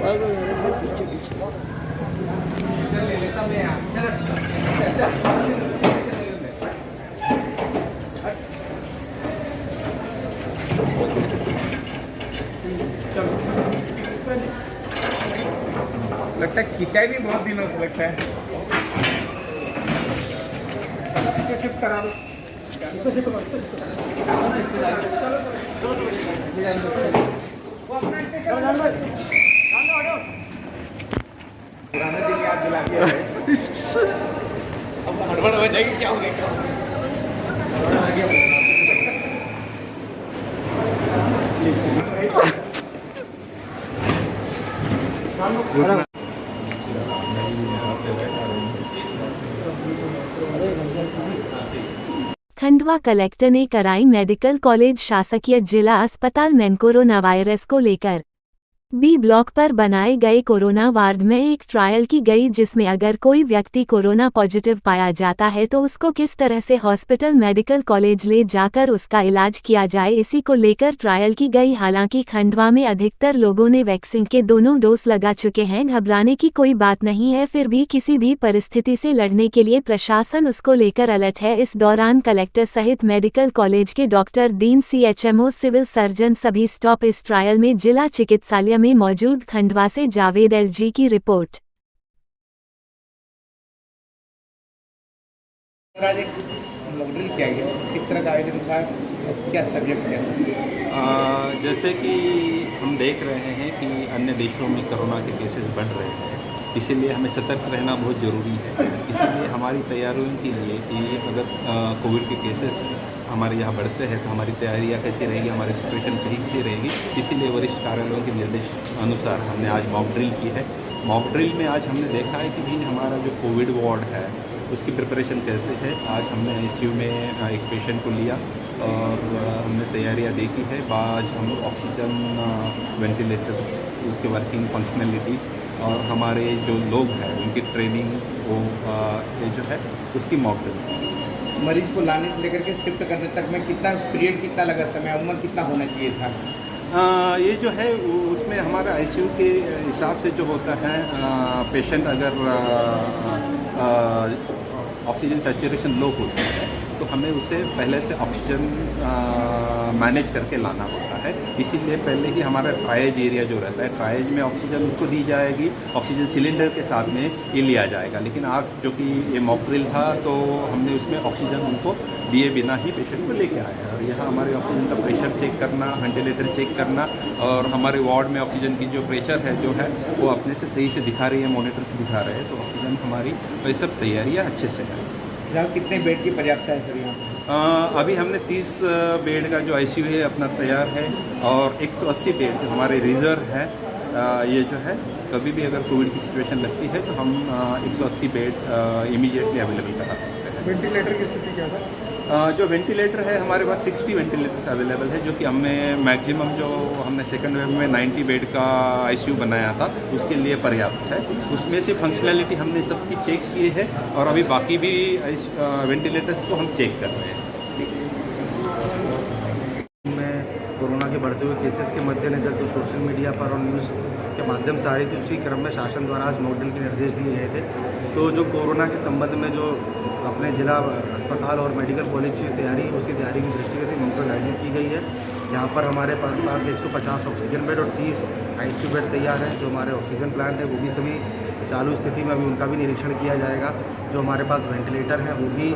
पीछे पीछे लगता है खिंचाई भी बहुत दिनों से लगता है। शिफ्ट करा लो, इसको शिफ्ट करो, इसको शिफ्ट करो। पुराने दिन याद दिला दिया है। अब हड़बड़ हो जाएगी, क्या हो गया क्या हो गया। खंडवा कलेक्टर ने कराई मेडिकल कॉलेज शासकीय जिला अस्पताल में कोरोना वायरस को लेकर बी ब्लॉक पर बनाए गए कोरोना वार्ड में एक ट्रायल की गई, जिसमें अगर कोई व्यक्ति कोरोना पॉजिटिव पाया जाता है तो उसको किस तरह से हॉस्पिटल मेडिकल कॉलेज ले जाकर उसका इलाज किया जाए, इसी को लेकर ट्रायल की गई। हालांकि खंडवा में अधिकतर लोगों ने वैक्सीन के दोनों डोज लगा चुके हैं, घबराने की कोई बात नहीं है, फिर भी किसी भी परिस्थिति से लड़ने के लिए प्रशासन उसको लेकर अलर्ट है। इस दौरान कलेक्टर सहित मेडिकल कॉलेज के डॉक्टर दीन CHMO सिविल सर्जन सभी स्टॉप इस ट्रायल में जिला चिकित्सालय में मौजूद। खंडवा से जावेद LG की रिपोर्ट। मॉडल क्या है, किस तरह का आयोजन था, क्या सब्जेक्ट है? जैसे कि हम देख रहे हैं कि अन्य देशों में कोरोना के केसेस बढ़ रहे हैं, इसीलिए हमें सतर्क रहना बहुत ज़रूरी है। इसीलिए हमारी तैयारियों के लिए कि अगर कोविड के केसेस हमारे यहाँ बढ़ते हैं तो हमारी तैयारियाँ कैसी रहेगी, हमारी सिचुएशन कैसी रहेगी, इसीलिए वरिष्ठ कार्यालयों के निर्देश अनुसार हमने आज मॉक ड्रिल की है। मॉक ड्रिल में आज हमने देखा है कि भी हमारा जो कोविड वार्ड है उसकी प्रिपरेशन कैसे है। आज हमने ICU में एक पेशेंट को लिया और हमने तैयारियाँ देखी है। आज हम ऑक्सीजन वेंटिलेटर्स, उसके वर्किंग फंक्शनलिटी और हमारे जो लोग हैं उनकी ट्रेनिंग वो ये जो है उसकी मॉक ड्रिल। मरीज को लाने से लेकर के शिफ्ट करने तक में कितना पीरियड, कितना लगा समय, उम्र कितना होना चाहिए था? ये जो है उसमें हमारा ICU के हिसाब से जो होता है, पेशेंट अगर ऑक्सीजन सैचुरेशन लो होता है तो हमें उसे पहले से ऑक्सीजन मैनेज करके लाना होता है। इसीलिए पहले ही हमारा ट्रायज एरिया जो रहता है, ट्रायज में ऑक्सीजन उसको दी जाएगी, ऑक्सीजन सिलेंडर के साथ में ये लिया जाएगा। लेकिन आज जो कि ये मॉक ड्रिल था तो हमने उसमें ऑक्सीजन उनको दिए बिना ही पेशेंट को लेके आए हैं। और यहाँ हमारे ऑक्सीजन का प्रेशर चेक करना, वेंटिलेटर चेक करना और हमारे वार्ड में ऑक्सीजन की जो प्रेशर है जो है वो अपने से सही से दिखा रही है, मॉनिटर से दिखा रहे हैं, तो ऑक्सीजन हमारी तो ये सब तैयारियाँ अच्छे से हैं। यहाँ कितने बेड की पर्याप्तता है सर यहाँ? अभी हमने 30 बेड का जो ICU है अपना तैयार है और 180 बेड जो हमारे रिजर्व है। ये जो है कभी भी अगर कोविड की सिचुएशन लगती है तो हम 180 बेड इमीडिएटली अवेलेबल करा सकते हैं। वेंटिलेटर की स्थिति क्या सर? जो वेंटिलेटर है हमारे पास 60 वेंटिलेटर्स अवेलेबल है, जो कि हमें मैक्सिमम जो हमने सेकंड वेव में 90 बेड का ICU बनाया था उसके लिए पर्याप्त है। उसमें से फंक्शनैलिटी हमने सबकी चेक की है और अभी बाकी भी वेंटिलेटर्स को हम चेक कर रहे हैं। कोरोना के बढ़ते हुए केसेस के मद्देनज़र जो सोशल मीडिया पर और न्यूज़ के माध्यम से आ रही थी, उसी क्रम में शासन द्वारा आज मॉक ड्रिल के निर्देश दिए गए थे। तो जो कोरोना के संबंध में जो अपने जिला अस्पताल और मेडिकल कॉलेज की तैयारी, उसी तैयारी की दृष्टिगत मॉक ड्रिल आयोजित की गई है। यहाँ पर हमारे पास 150 ऑक्सीजन बेड और 30 ICU बेड तैयार हैं। जो हमारे ऑक्सीजन प्लांट है वो भी सभी चालू स्थिति में, अभी उनका भी निरीक्षण किया जाएगा। जो हमारे पास वेंटिलेटर हैं वो भी,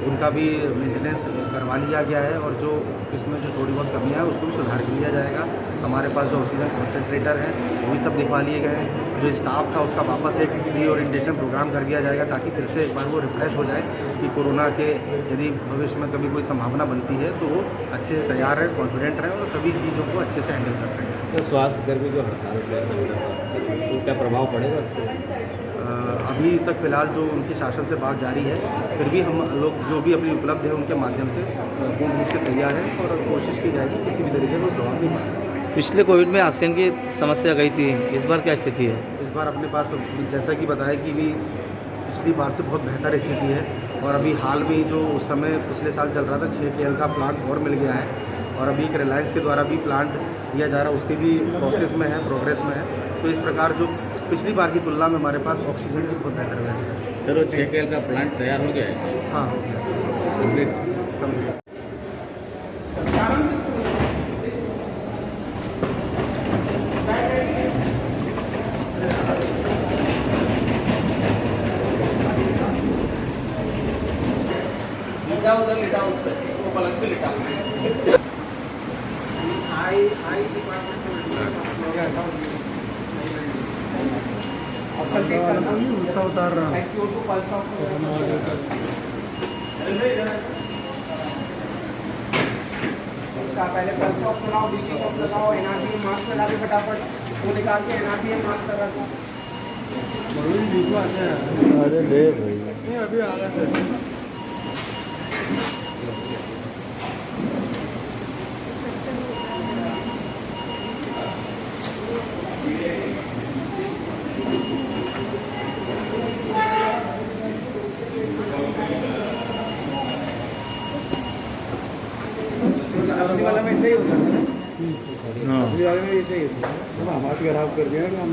उनका भी मेंटेनेंस करवा लिया गया है और जो इसमें जो थोड़ी बहुत कमियाँ है उसको भी सुधार कर लिया जाएगा। हमारे पास जो ऑक्सीजन कंसनट्रेटर हैं वो भी सब दिखवा लिए गए हैं। जो स्टाफ था उसका वापस एक रीओरिएंटेशन प्रोग्राम कर दिया जाएगा ताकि फिर से एक बार वो रिफ्रेश हो जाए कि कोरोना के यदि भविष्य में कभी कोई संभावना बनती है तो वो अच्छे से तैयार रहें, कॉन्फिडेंट रहें और सभी चीज़ों को अच्छे से हैंडल कर सकें। तो स्वास्थ्य कर्मी जो हड़ताल पर तो क्या प्रभाव पड़ेगा इससे? अभी तक फ़िलहाल जो उनकी शासन से बात जारी है, फिर भी हम लोग जो भी अपनी उपलब्ध है उनके माध्यम से पूर्ण रूप से तैयार हैं और कोशिश की जाएगी किसी भी तरीके का प्रभाव नहीं पड़ेगा। पिछले कोविड में ऑक्सीजन की समस्या गई थी, इस बार क्या स्थिति है? इस बार अपने पास जैसा कि बताया कि भी पिछली बार से बहुत बेहतर स्थिति है और अभी हाल में जो उस समय पिछले साल चल रहा था 6 KL का प्लांट और मिल गया है और अभी एक रिलायंस के द्वारा भी प्लांट दिया जा रहा है, उसकी भी प्रोसेस में है, प्रोग्रेस में है। तो इस प्रकार जो पिछली बार की तुलना में हमारे पास ऑक्सीजन की बहुत बेहतर व्यवस्था है। सर वो 6 KL का प्लांट तैयार हो गया है हाँ कंप्लीट। उतार रहा पहले पल्स ऑफ लगाओ, डीसी ऑफ लगाओ, एनआरबी मास्क लगा के फटाफट वो निकाल के एनआरबी मास्क लगा दो। अरे ले भाई अभी आ रहा है। असली वाला में ऐसे ही होता था ना, असली वाले में ऐसे ही होता है। अब हाथ खराब कर दिया ना हम।